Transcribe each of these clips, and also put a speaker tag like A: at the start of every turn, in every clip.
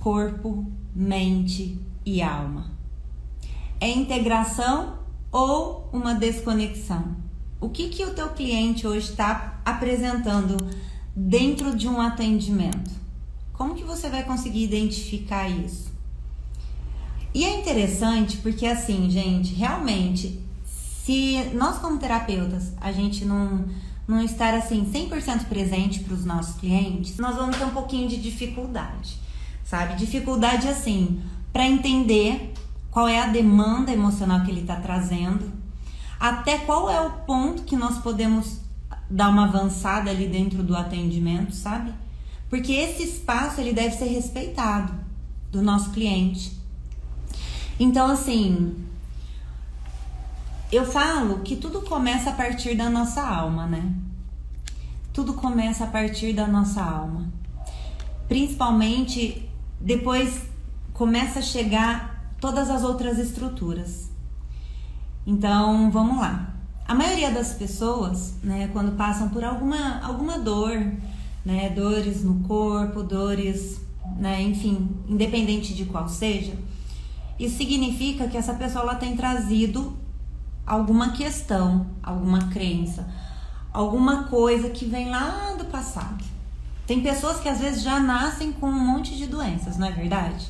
A: corpo, mente e alma? É integração ou uma desconexão? O que o teu cliente hoje está apresentando dentro de um atendimento? Como que você vai conseguir identificar isso? E é interessante porque assim, gente, realmente, se nós como terapeutas, a gente não estar assim 100% presente para os nossos clientes, nós vamos ter um pouquinho de dificuldade, sabe? Dificuldade assim, para entender qual é a demanda emocional que ele está trazendo, até qual é o ponto que nós podemos dar uma avançada ali dentro do atendimento, sabe? Porque esse espaço ele deve ser respeitado do nosso cliente. Então assim, eu falo que tudo começa a partir da nossa alma, né? Tudo começa a partir da nossa alma. Principalmente depois começa a chegar todas as outras estruturas. Então, vamos lá. A maioria das pessoas, né, quando passam por alguma dor, né, dores no corpo, dores, né, enfim, independente de qual seja, isso significa que essa pessoa ela tem trazido alguma questão, alguma crença, alguma coisa que vem lá do passado. Tem pessoas que às vezes já nascem com um monte de doenças, não é verdade?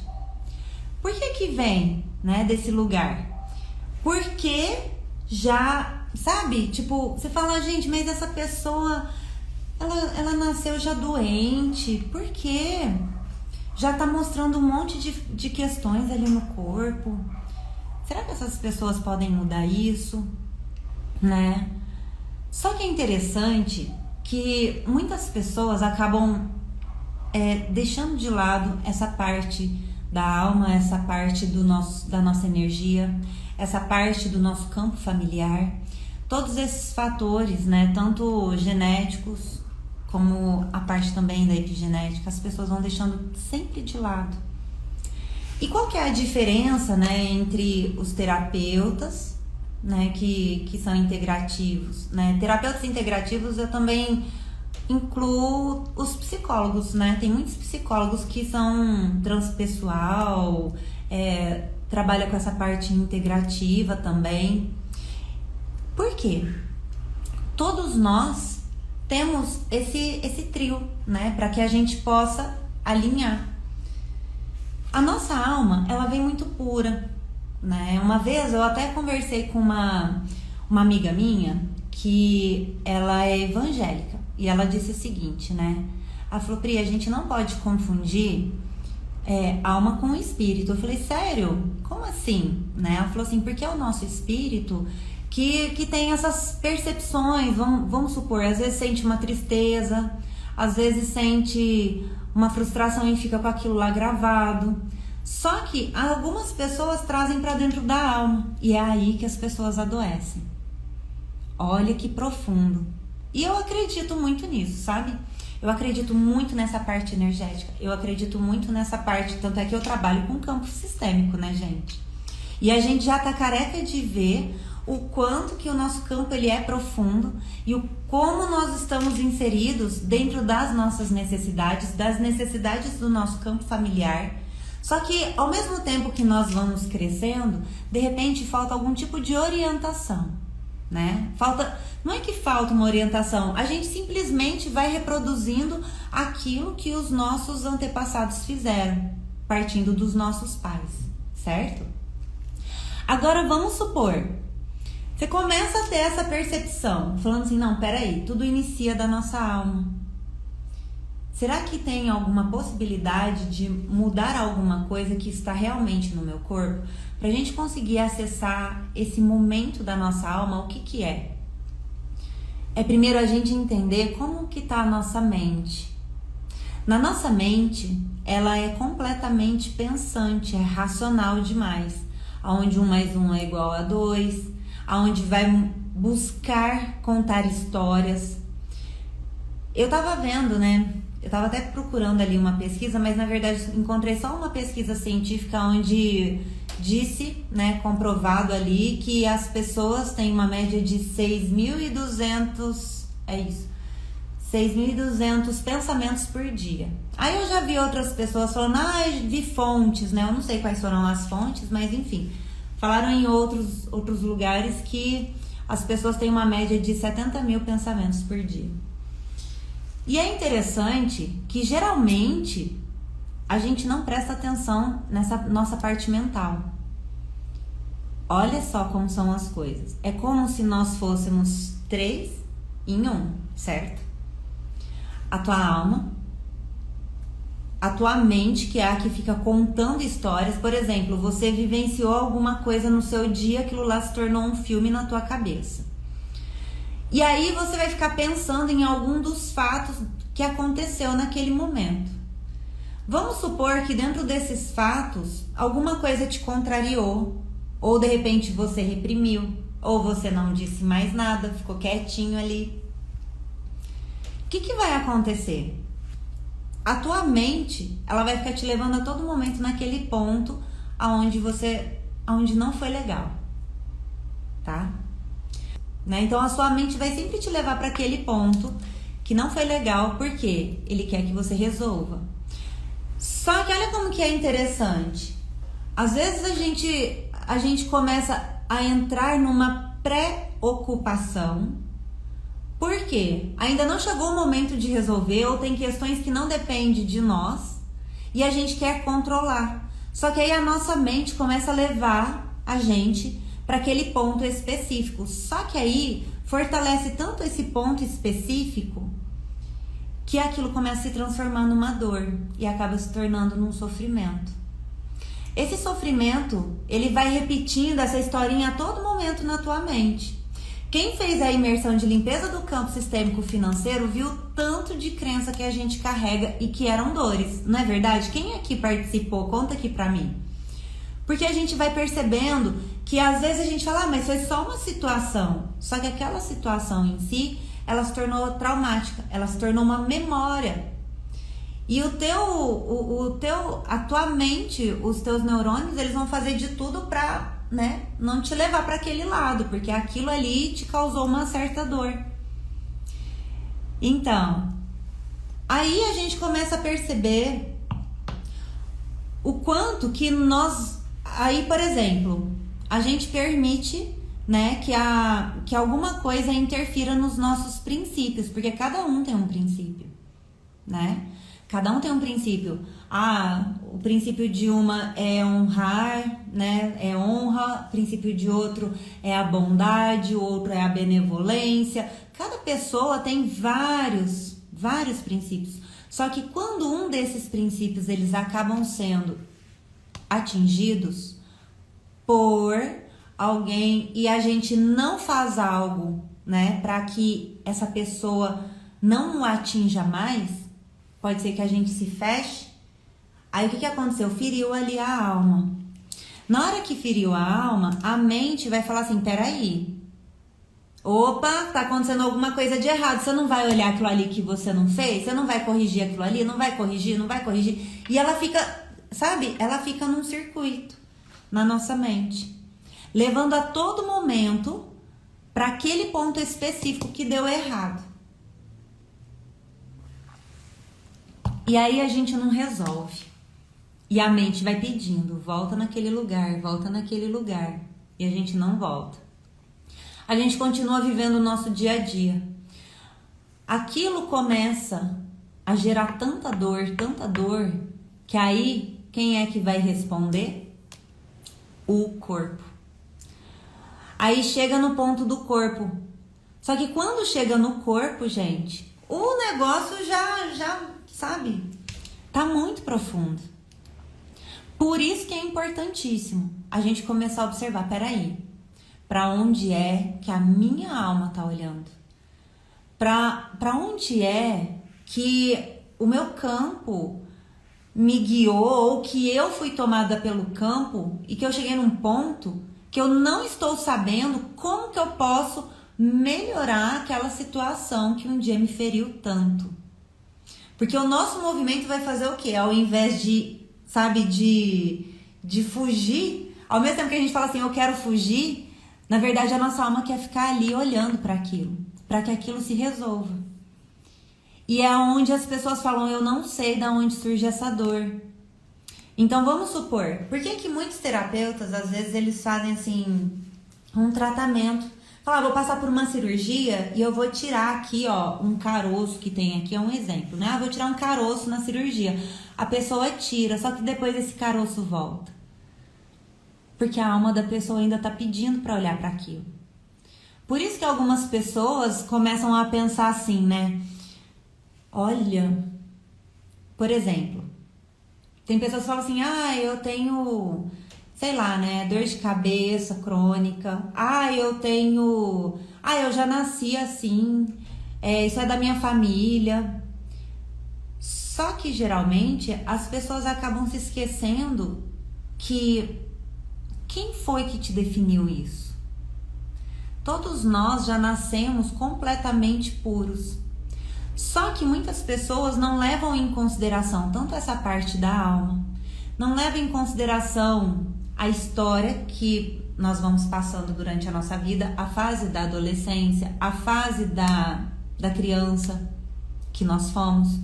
A: Por que vem, né, desse lugar? Porque já, sabe, tipo, você fala, gente, mas essa pessoa, ela nasceu já doente, por quê? Já tá mostrando um monte de questões ali no corpo. Será que essas pessoas podem mudar isso, né? Só que é interessante que muitas pessoas acabam deixando de lado essa parte da alma, essa parte da nossa energia, essa parte do nosso campo familiar, todos esses fatores, né, tanto genéticos como a parte também da epigenética, as pessoas vão deixando sempre de lado. E qual que é a diferença, né, entre os terapeutas, né, que são integrativos, né? Terapeutas integrativos eu também incluo os psicólogos, né? Tem muitos psicólogos que são transpessoal, trabalha com essa parte integrativa também. Por quê? Todos nós temos esse trio, né? Para que a gente possa alinhar. A nossa alma, ela vem muito pura, né? Uma vez eu até conversei com uma amiga minha que ela é evangélica e ela disse o seguinte, né? Ela falou, Pri, a gente não pode confundir alma com espírito. Eu falei, sério? Como assim? Né? Ela falou assim, porque é o nosso espírito que tem essas percepções, vamos supor, às vezes sente uma tristeza, às vezes sente uma frustração e fica com aquilo lá gravado. Só que algumas pessoas trazem para dentro da alma e é aí que as pessoas adoecem. Olha que profundo. E eu acredito muito nisso, sabe? Eu acredito muito nessa parte energética. Eu acredito muito nessa parte, tanto é que eu trabalho com campo sistêmico, né, gente? E a gente já tá careca de ver o quanto que o nosso campo ele é profundo e o como nós estamos inseridos dentro das nossas necessidades, das necessidades do nosso campo familiar. Só que ao mesmo tempo que nós vamos crescendo, de repente falta algum tipo de orientação, né? Não é que falta uma orientação, a gente simplesmente vai reproduzindo aquilo que os nossos antepassados fizeram, partindo dos nossos pais, certo? Agora vamos supor, você começa a ter essa percepção, falando assim, não, peraí, tudo inicia da nossa alma. Será que tem alguma possibilidade de mudar alguma coisa que está realmente no meu corpo? Para a gente conseguir acessar esse momento da nossa alma, o que é? É primeiro a gente entender como que está a nossa mente. Na nossa mente, ela é completamente pensante, é racional demais. Onde 1 mais 1 é igual a 2, onde vai buscar contar histórias. Eu tava vendo, né? Eu tava até procurando ali uma pesquisa, mas na verdade encontrei só uma pesquisa científica onde disse, né, comprovado ali, que as pessoas têm uma média de 6.200, 6.200 pensamentos por dia. Aí eu já vi outras pessoas falando, vi fontes, né? Eu não sei quais foram as fontes, mas enfim. Falaram em outros lugares que as pessoas têm uma média de 70 mil pensamentos por dia. E é interessante que geralmente a gente não presta atenção nessa nossa parte mental. Olha só como são as coisas. É como se nós fôssemos 3 em 1, certo? A tua alma, a tua mente, que é a que fica contando histórias. Por exemplo, você vivenciou alguma coisa no seu dia, aquilo lá se tornou um filme na tua cabeça. E aí você vai ficar pensando em algum dos fatos que aconteceu naquele momento. Vamos supor que dentro desses fatos, alguma coisa te contrariou, ou de repente você reprimiu, ou você não disse mais nada, ficou quietinho ali. O que vai acontecer? A tua mente, ela vai ficar te levando a todo momento naquele ponto aonde não foi legal, tá? Né? Então a sua mente vai sempre te levar para aquele ponto que não foi legal, porque ele quer que você resolva. Só que olha como que é interessante. Às vezes a gente começa a entrar numa preocupação. Por quê? Ainda não chegou o momento de resolver, ou tem questões que não dependem de nós e a gente quer controlar. Só que aí a nossa mente começa a levar a gente para aquele ponto específico. Só que aí fortalece tanto esse ponto específico que aquilo começa a se transformar numa dor e acaba se tornando num sofrimento. Esse sofrimento, ele vai repetindo essa historinha a todo momento na tua mente. Quem fez a imersão de limpeza do campo sistêmico financeiro viu o tanto de crença que a gente carrega e que eram dores, não é verdade? Quem aqui participou? Conta aqui pra mim. Porque a gente vai percebendo que às vezes a gente fala, mas foi só uma situação. Só que aquela situação em si, ela se tornou traumática, ela se tornou uma memória. E a tua mente, os teus neurônios, eles vão fazer de tudo pra, né, não te levar para aquele lado, porque aquilo ali te causou uma certa dor. Então, aí a gente começa a perceber o quanto que nós, aí, por exemplo, a gente permite, né, que alguma coisa interfira nos nossos princípios, porque cada um tem um princípio, né? Cada um tem um princípio. O princípio de uma é honrar, né? É honra. O princípio de outro é a bondade, o outro é a benevolência. Cada pessoa tem vários princípios. Só que quando um desses princípios eles acabam sendo atingidos por alguém e a gente não faz algo, né, para que essa pessoa não o atinja mais, pode ser que a gente se feche. Aí o que aconteceu? Feriu ali a alma. Na hora que feriu a alma, a mente vai falar assim, peraí, opa, tá acontecendo alguma coisa de errado, você não vai olhar aquilo ali que você não fez? Você não vai corrigir aquilo ali? Não vai corrigir? E ela fica, sabe? Ela fica num circuito na nossa mente, levando a todo momento para aquele ponto específico que deu errado. E aí a gente não resolve. E a mente vai pedindo, volta naquele lugar. E a gente não volta. A gente continua vivendo o nosso dia a dia. Aquilo começa a gerar tanta dor, que aí quem é que vai responder? O corpo. Aí chega no ponto do corpo. Só que quando chega no corpo, gente, o negócio já sabe, tá muito profundo. Por isso que é importantíssimo a gente começar a observar, peraí, para onde é que a minha alma tá olhando? Para onde é que o meu campo me guiou, ou que eu fui tomada pelo campo e que eu cheguei num ponto que eu não estou sabendo como que eu posso melhorar aquela situação que um dia me feriu tanto. Porque o nosso movimento vai fazer o quê? Ao invés de, sabe, de fugir, ao mesmo tempo que a gente fala assim, eu quero fugir, na verdade a nossa alma quer ficar ali olhando para aquilo, para que aquilo se resolva. E é onde as pessoas falam, eu não sei de onde surge essa dor. Então vamos supor, por que muitos terapeutas, às vezes, eles fazem assim, um tratamento. Falar, vou passar por uma cirurgia e eu vou tirar aqui, ó, um caroço que tem aqui, é um exemplo, né? Vou tirar um caroço na cirurgia. A pessoa tira, só que depois esse caroço volta. Porque a alma da pessoa ainda tá pedindo para olhar para aquilo. Por isso que algumas pessoas começam a pensar assim, né? Olha, por exemplo, tem pessoas que falam assim, eu tenho, sei lá, né, dor de cabeça crônica, eu já nasci assim, isso é da minha família. Só que geralmente as pessoas acabam se esquecendo que quem foi que te definiu isso? Todos nós já nascemos completamente puros. Só que muitas pessoas não levam em consideração tanto essa parte da alma, não levam em consideração a história que nós vamos passando durante a nossa vida, a fase da adolescência, a fase da criança que nós fomos.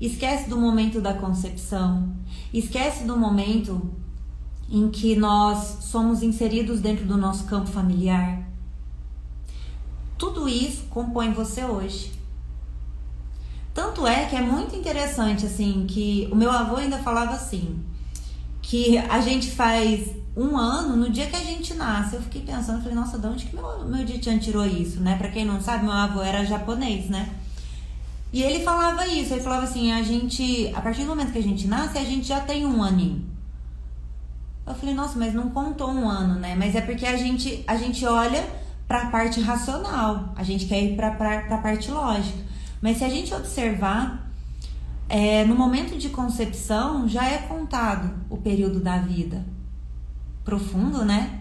A: Esquece do momento da concepção, esquece do momento em que nós somos inseridos dentro do nosso campo familiar. Tudo isso compõe você hoje. Tanto é que é muito interessante, assim, que o meu avô ainda falava assim, que a gente faz um ano no dia que a gente nasce. Eu fiquei pensando, falei, nossa, de onde que meu Dichan tirou isso, né? Pra quem não sabe, meu avô era japonês, né? E ele falava isso, ele falava assim, a partir do momento que a gente nasce, a gente já tem um aninho. Eu falei, nossa, mas não contou um ano, né? Mas é porque a gente olha pra parte racional, a gente quer ir pra parte lógica. Mas se a gente observar, no momento de concepção já é contado o período da vida. Profundo, né?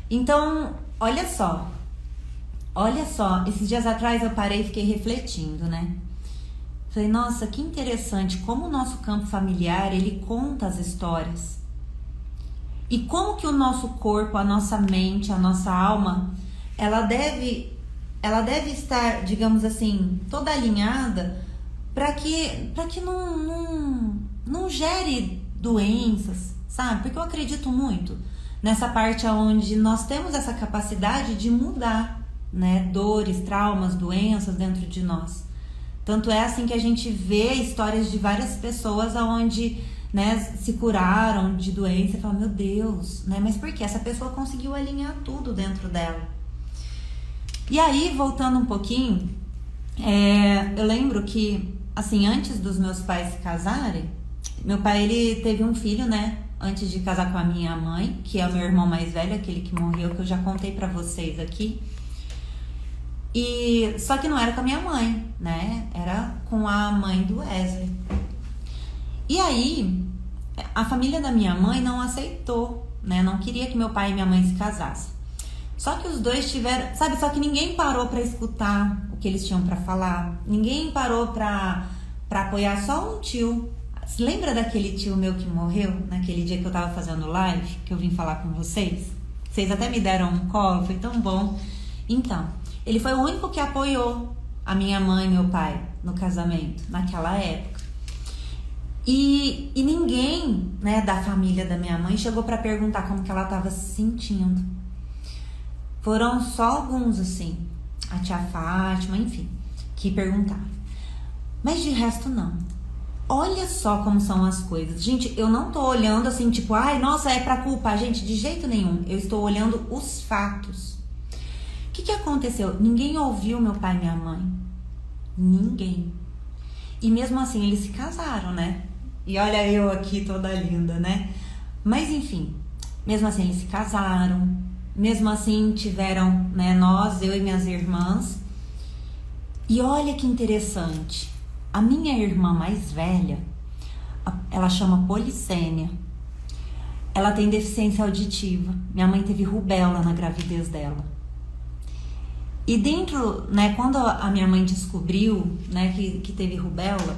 A: Então, olha só, esses dias atrás eu parei e fiquei refletindo, né? Falei, nossa, que interessante como o nosso campo familiar, ele conta as histórias. E como que o nosso corpo, a nossa mente, a nossa alma, ela deve estar, digamos assim, toda alinhada para que não gere doenças, sabe? Porque eu acredito muito nessa parte onde nós temos essa capacidade de mudar, né? Dores, traumas, doenças dentro de nós. Tanto é assim que a gente vê histórias de várias pessoas onde, né, se curaram de doença e fala, meu Deus, né? Mas por quê? Essa pessoa conseguiu alinhar tudo dentro dela. E aí, voltando um pouquinho, eu lembro que, assim, antes dos meus pais se casarem, meu pai, ele teve um filho, né, antes de casar com a minha mãe, que é o meu irmão mais velho, aquele que morreu, que eu já contei pra vocês aqui. E só que não era com a minha mãe, né, era com a mãe do Wesley. E aí, a família da minha mãe não aceitou, né, não queria que meu pai e minha mãe se casassem. Só que os dois tiveram, sabe, só que ninguém parou pra escutar o que eles tinham pra falar. Ninguém parou pra apoiar, só um tio. Você lembra daquele tio meu que morreu, naquele dia que eu tava fazendo live, que eu vim falar com vocês? Vocês até me deram um colo, foi tão bom. Então, ele foi o único que apoiou a minha mãe e meu pai no casamento, naquela época. E ninguém, né, da família da minha mãe chegou pra perguntar como que ela tava se sentindo. Foram só alguns, assim, a tia Fátima, enfim, que perguntaram. Mas de resto, não. Olha só como são as coisas. Gente, eu não tô olhando assim, tipo, ai, nossa, é pra culpar. Gente, de jeito nenhum. Eu estou olhando os fatos. O que aconteceu? Ninguém ouviu meu pai e minha mãe. Ninguém. E mesmo assim, eles se casaram, né? E olha eu aqui toda linda, né? Mas, enfim, mesmo assim, eles se casaram. Mesmo assim, tiveram, né, eu e minhas irmãs. E olha que interessante. A minha irmã mais velha, ela chama Policênia. Ela tem deficiência auditiva. Minha mãe teve rubéola na gravidez dela. E dentro, né, quando a minha mãe descobriu, né, que teve rubéola,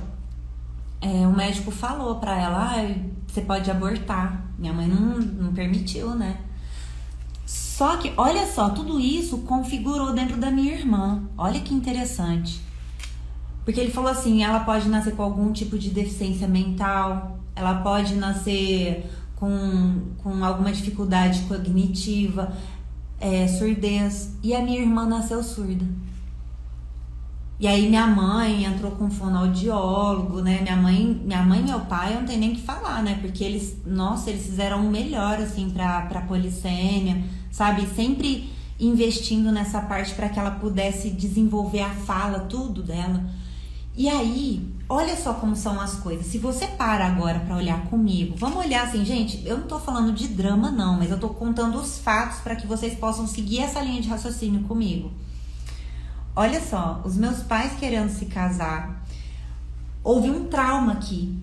A: o médico falou pra ela, você pode abortar. Minha mãe não permitiu, né? Só que, olha só, tudo isso configurou dentro da minha irmã. Olha que interessante. Porque ele falou assim, ela pode nascer com algum tipo de deficiência mental, ela pode nascer com alguma dificuldade cognitiva, surdez. E a minha irmã nasceu surda. E aí minha mãe entrou com fonoaudiólogo, né? Minha mãe e meu pai, eu não tenho nem o que falar, né? Porque eles fizeram o melhor, assim, pra polissêmia, sabe? Sempre investindo nessa parte para que ela pudesse desenvolver a fala, tudo dela. E aí, olha só como são as coisas. Se você para agora para olhar comigo, vamos olhar assim, gente, eu não tô falando de drama não, mas eu tô contando os fatos para que vocês possam seguir essa linha de raciocínio comigo. Olha só, os meus pais querendo se casar, houve um trauma aqui,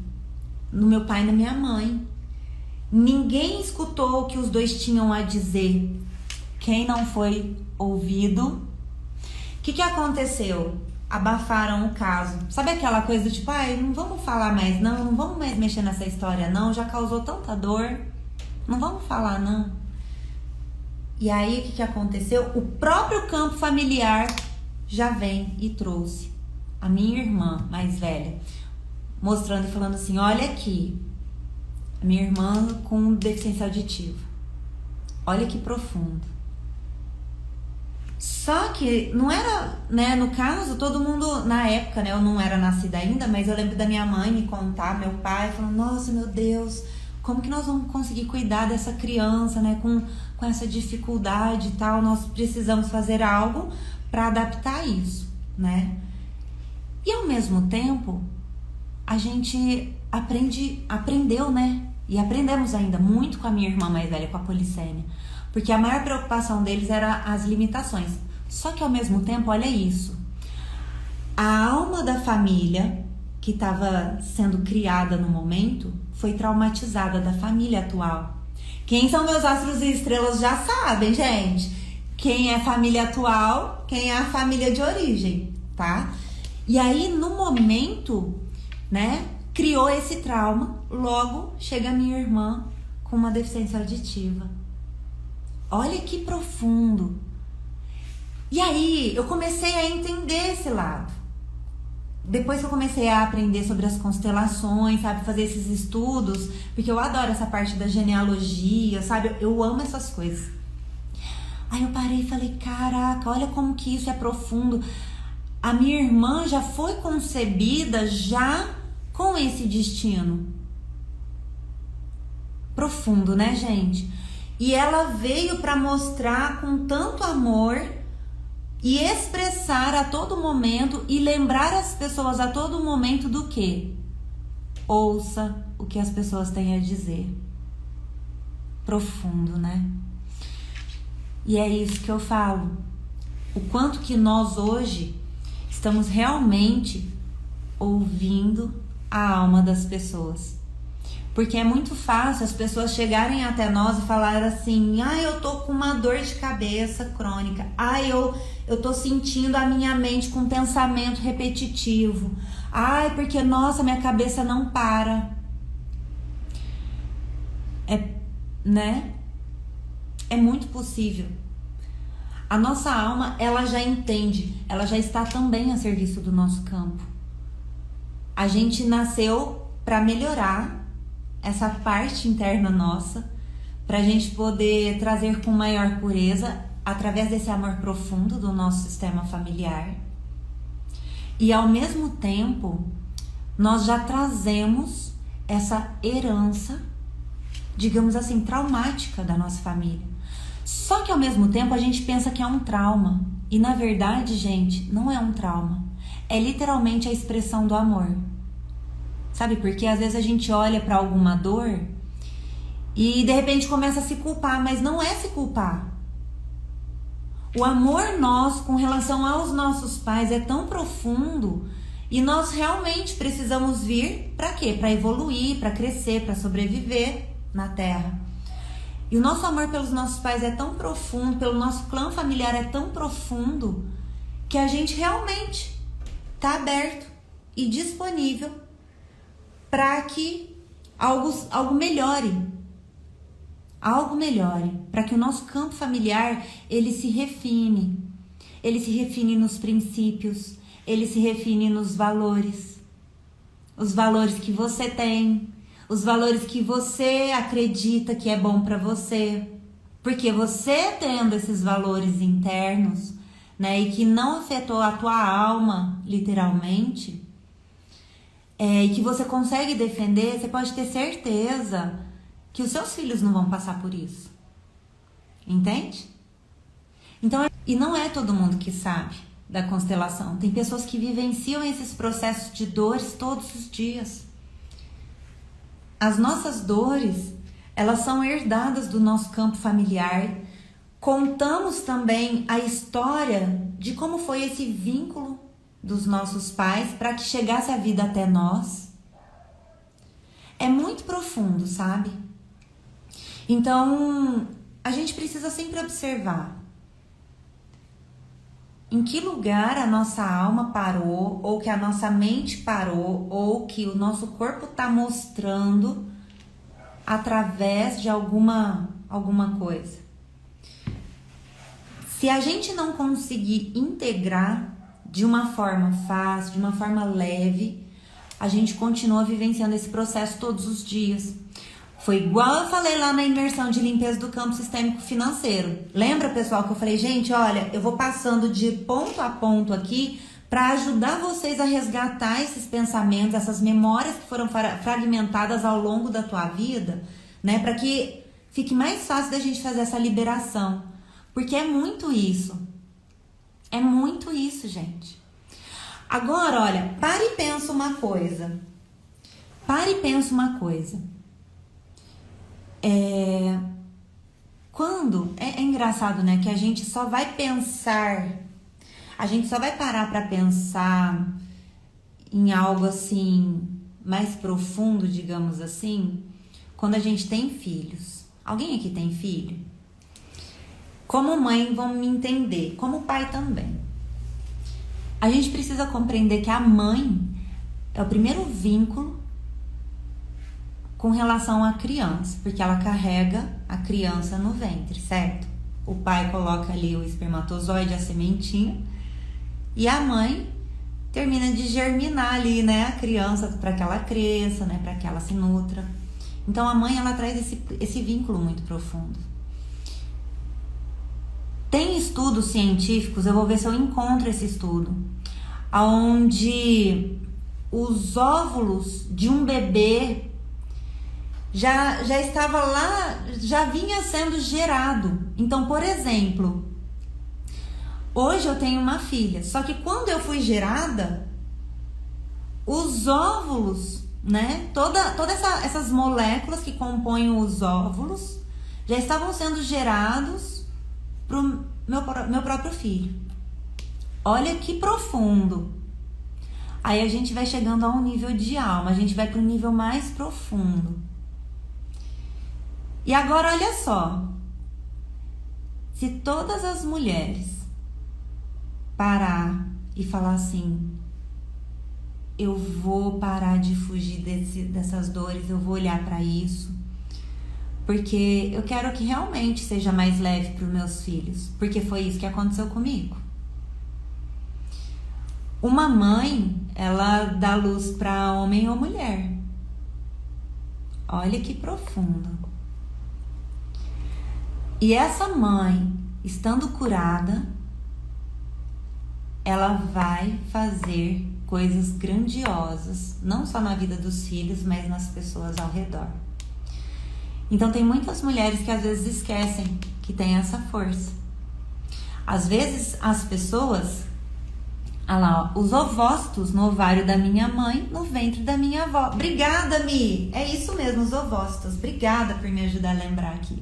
A: no meu pai e na minha mãe. Ninguém escutou o que os dois tinham a dizer. Quem não foi ouvido? O que aconteceu? Abafaram o caso. Sabe aquela coisa do tipo, não vamos falar mais não vamos mais mexer nessa história não, já causou tanta dor, não vamos falar não. E aí o que aconteceu? O próprio campo familiar já vem e trouxe a minha irmã mais velha, mostrando e falando assim, olha aqui, a minha irmã com deficiência auditiva, olha que profundo. Só que não era, né, no caso, todo mundo, na época, né, eu não era nascida ainda, mas eu lembro da minha mãe me contar, meu pai falando, nossa, meu Deus, como que nós vamos conseguir cuidar dessa criança, né, com essa dificuldade e tal, nós precisamos fazer algo para adaptar isso, né? E ao mesmo tempo, a gente aprendeu, né? E aprendemos ainda muito com a minha irmã mais velha, com a polissêmia. Porque a maior preocupação deles era as limitações. Só que ao mesmo tempo, olha isso. A alma da família que estava sendo criada no momento foi traumatizada da família atual. Quem são meus astros e estrelas já sabem, gente. Quem é família atual, quem é a família de origem, tá? E aí, no momento, né, criou esse trauma. Logo, chega a minha irmã com uma deficiência auditiva. Olha que profundo. E aí, eu comecei a entender esse lado. Depois que eu comecei a aprender sobre as constelações, sabe, fazer esses estudos, porque eu adoro essa parte da genealogia, sabe, eu amo essas coisas. Aí eu parei e falei, caraca, olha como que isso é profundo. A minha irmã já foi concebida já com esse destino. Profundo, né, gente? E ela veio para mostrar com tanto amor e expressar a todo momento e lembrar as pessoas a todo momento do quê? Ouça o que as pessoas têm a dizer. Profundo, né? E é isso que eu falo. O quanto que nós hoje estamos realmente ouvindo a alma das pessoas. Porque é muito fácil as pessoas chegarem até nós e falar assim, eu tô com uma dor de cabeça crônica, eu tô sentindo a minha mente com um pensamento repetitivo, porque nossa, minha cabeça não para. Né? É muito possível. A nossa alma, ela já entende, ela já está também a serviço do nosso campo. A gente nasceu para melhorar essa parte interna nossa, para a gente poder trazer com maior pureza, através desse amor profundo do nosso sistema familiar. E ao mesmo tempo, nós já trazemos essa herança, digamos assim, traumática da nossa família. Só que ao mesmo tempo a gente pensa que é um trauma. E na verdade, gente, não é um trauma. É literalmente a expressão do amor. Sabe por quê? Às vezes a gente olha para alguma dor e de repente começa a se culpar, mas não é se culpar. O amor nosso com relação aos nossos pais é tão profundo e nós realmente precisamos vir para quê? Para evoluir, para crescer, para sobreviver na Terra. E o nosso amor pelos nossos pais é tão profundo, pelo nosso clã familiar é tão profundo, que a gente realmente está aberto e disponível para que algo melhore. Algo melhore, para que o nosso campo familiar, ele se refine nos princípios, ele se refine nos valores. Os valores que você tem, os valores que você acredita que é bom para você. Porque você tendo esses valores internos, né, e que não afetou a tua alma, literalmente, e que você consegue defender, você pode ter certeza que os seus filhos não vão passar por isso. Entende? Então, e não é todo mundo que sabe da constelação. Tem pessoas que vivenciam esses processos de dores todos os dias. As nossas dores, elas são herdadas do nosso campo familiar. Contamos também a história de como foi esse vínculo dos nossos pais para que chegasse a vida até nós. É muito profundo, sabe? Então, a gente precisa sempre observar em que lugar a nossa alma parou, ou que a nossa mente parou, ou que o nosso corpo está mostrando através de alguma coisa. Se a gente não conseguir integrar de uma forma fácil, de uma forma leve, a gente continua vivenciando esse processo todos os dias. Foi igual eu falei lá na imersão de limpeza do campo sistêmico financeiro. Lembra, pessoal, que eu falei, gente, olha, eu vou passando de ponto a ponto aqui para ajudar vocês a resgatar esses pensamentos, essas memórias que foram fragmentadas ao longo da tua vida, né? Para que fique mais fácil da gente fazer essa liberação. Porque é muito isso. É muito isso, gente. Agora, olha, para e pensa uma coisa. Para e pensa uma coisa. Quando é engraçado, né, que a gente só vai pensar, a gente só vai parar para pensar em algo assim mais profundo, digamos assim, quando a gente tem filhos. Alguém aqui tem filho? Como mãe vão me entender, como pai também. A gente precisa compreender que a mãe é o primeiro vínculo com relação à criança, porque ela carrega a criança no ventre, certo? O pai coloca ali o espermatozoide, a sementinha, e a mãe termina de germinar ali, né, a criança para que ela cresça, né, para que ela se nutra. Então a mãe, ela traz esse vínculo muito profundo. Tem estudos científicos, eu vou ver se eu encontro esse estudo, onde os óvulos de um bebê já estava lá, já vinha sendo gerado. Então, por exemplo, hoje eu tenho uma filha, só que quando eu fui gerada, os óvulos, né, essas moléculas que compõem os óvulos já estavam sendo gerados para o meu próprio filho. Olha que profundo. Aí a gente vai chegando a um nível de alma, a gente vai para um nível mais profundo. E agora olha só, se todas as mulheres parar e falar assim, eu vou parar de fugir dessas dores, eu vou olhar para isso, porque eu quero que realmente seja mais leve para os meus filhos, porque foi isso que aconteceu comigo. Uma mãe, ela dá luz para homem ou mulher. Olha que profundo. E essa mãe, estando curada, ela vai fazer coisas grandiosas, não só na vida dos filhos, mas nas pessoas ao redor. Então tem muitas mulheres que às vezes esquecem que tem essa força. Às vezes as pessoas, olha lá, ó, os ovócitos no ovário da minha mãe, no ventre da minha avó. Obrigada, Mi! É isso mesmo, os ovócitos. Obrigada por me ajudar a lembrar aqui.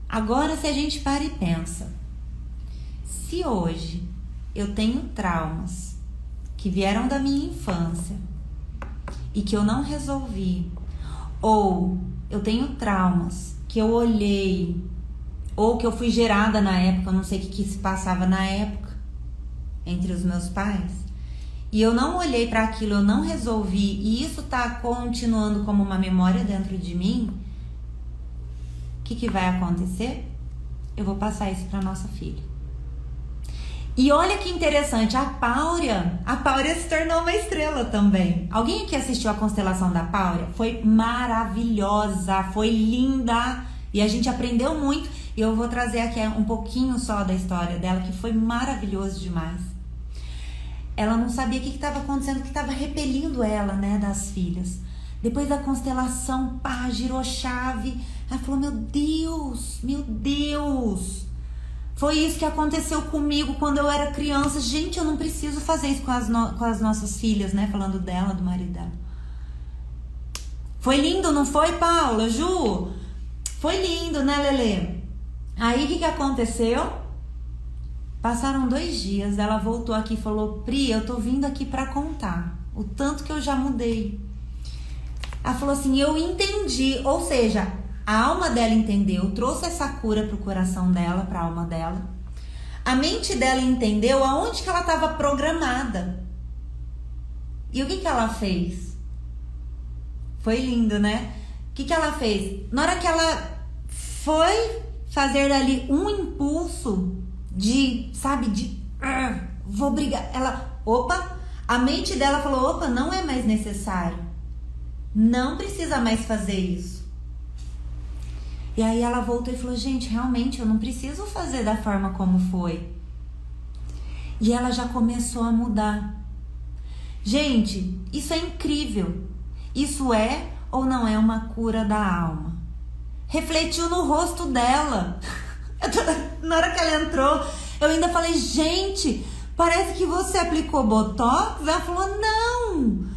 A: Agora, se a gente para e pensa, se hoje eu tenho traumas que vieram da minha infância e que eu não resolvi, ou eu tenho traumas que eu olhei, ou que eu fui gerada na época, eu não sei o que se passava na época entre os meus pais, e eu não olhei para aquilo, eu não resolvi, e isso está continuando como uma memória dentro de mim, o que vai acontecer? Eu vou passar isso para nossa filha. E olha que interessante, a Páurea se tornou uma estrela também. Alguém aqui assistiu a constelação da Páurea? Foi maravilhosa, foi linda e a gente aprendeu muito. E eu vou trazer aqui um pouquinho só da história dela, que foi maravilhoso demais. Ela não sabia o que estava acontecendo, que estava repelindo ela, né, das filhas. Depois da constelação, pá, girou a chave. Ela falou, meu Deus, meu Deus. Foi isso que aconteceu comigo quando eu era criança. Gente, eu não preciso fazer isso com as nossas filhas, né? Falando dela, do marido dela. Foi lindo, não foi, Paula? Ju? Foi lindo, né, Lelê? Aí, o que aconteceu? Passaram 2 dias, ela voltou aqui e falou, Pri, eu tô vindo aqui pra contar o tanto que eu já mudei. Ela falou assim, eu entendi, ou seja, a alma dela entendeu, trouxe essa cura pro coração dela, pra alma dela. A mente dela entendeu aonde que ela estava programada. E o que ela fez? Foi lindo, né? O que ela fez? Na hora que ela foi fazer ali um impulso de, sabe, vou brigar. A mente dela falou, opa, não é mais necessário. Não precisa mais fazer isso. E aí ela voltou e falou, gente, realmente eu não preciso fazer da forma como foi. E ela já começou a mudar. Gente, isso é incrível. Isso é ou não é uma cura da alma? Refletiu no rosto dela. Na hora que ela entrou, eu ainda falei, gente, parece que você aplicou Botox. Ela falou, não.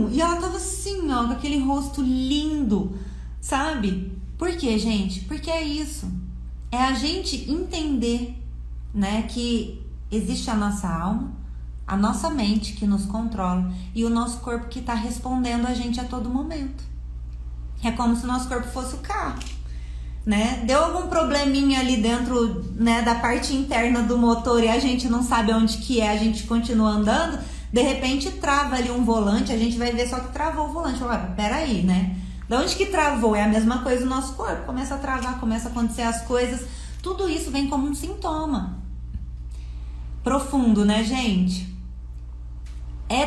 A: E ela tava assim, ó, com aquele rosto lindo, sabe? Por quê, gente? Porque é isso. É a gente entender, né, que existe a nossa alma, a nossa mente que nos controla e o nosso corpo que tá respondendo a gente a todo momento. É como se o nosso corpo fosse o carro, né? Deu algum probleminha ali dentro, né, da parte interna do motor e a gente não sabe onde que é, a gente continua andando, de repente trava ali um volante, a gente vai ver só que travou o volante. Peraí, né? De onde que travou? É a mesma coisa no nosso corpo. Começa a travar, começa a acontecer as coisas. Tudo isso vem como um sintoma. Profundo, né, gente?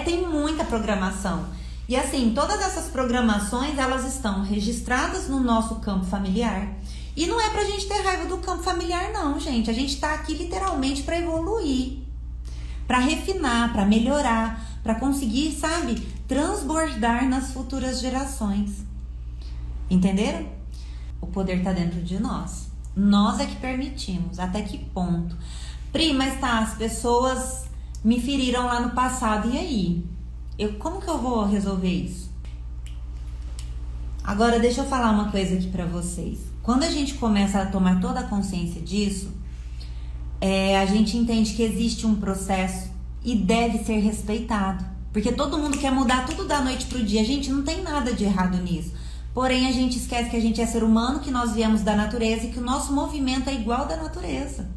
A: Tem muita programação. E assim, todas essas programações, elas estão registradas no nosso campo familiar. E não é pra gente ter raiva do campo familiar, não, gente. A gente tá aqui literalmente pra evoluir, pra refinar, pra melhorar, pra conseguir, sabe, transbordar nas futuras gerações. Entenderam? O poder tá dentro de nós. Nós é que permitimos. Até que ponto? Pri, mas tá, as pessoas me feriram lá no passado. E aí? Como que eu vou resolver isso? Agora, deixa eu falar uma coisa aqui pra vocês. Quando a gente começa a tomar toda a consciência disso, a gente entende que existe um processo e deve ser respeitado. Porque todo mundo quer mudar tudo da noite pro dia. Gente, não tem nada de errado nisso. Porém, a gente esquece que a gente é ser humano, que nós viemos da natureza e que o nosso movimento é igual da natureza.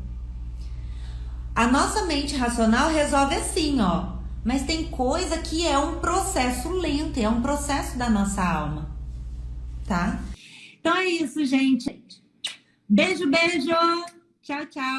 A: A nossa mente racional resolve assim, ó. Mas tem coisa que é um processo lento, é um processo da nossa alma, tá? Então é isso, gente. Beijo, beijo. Tchau, tchau.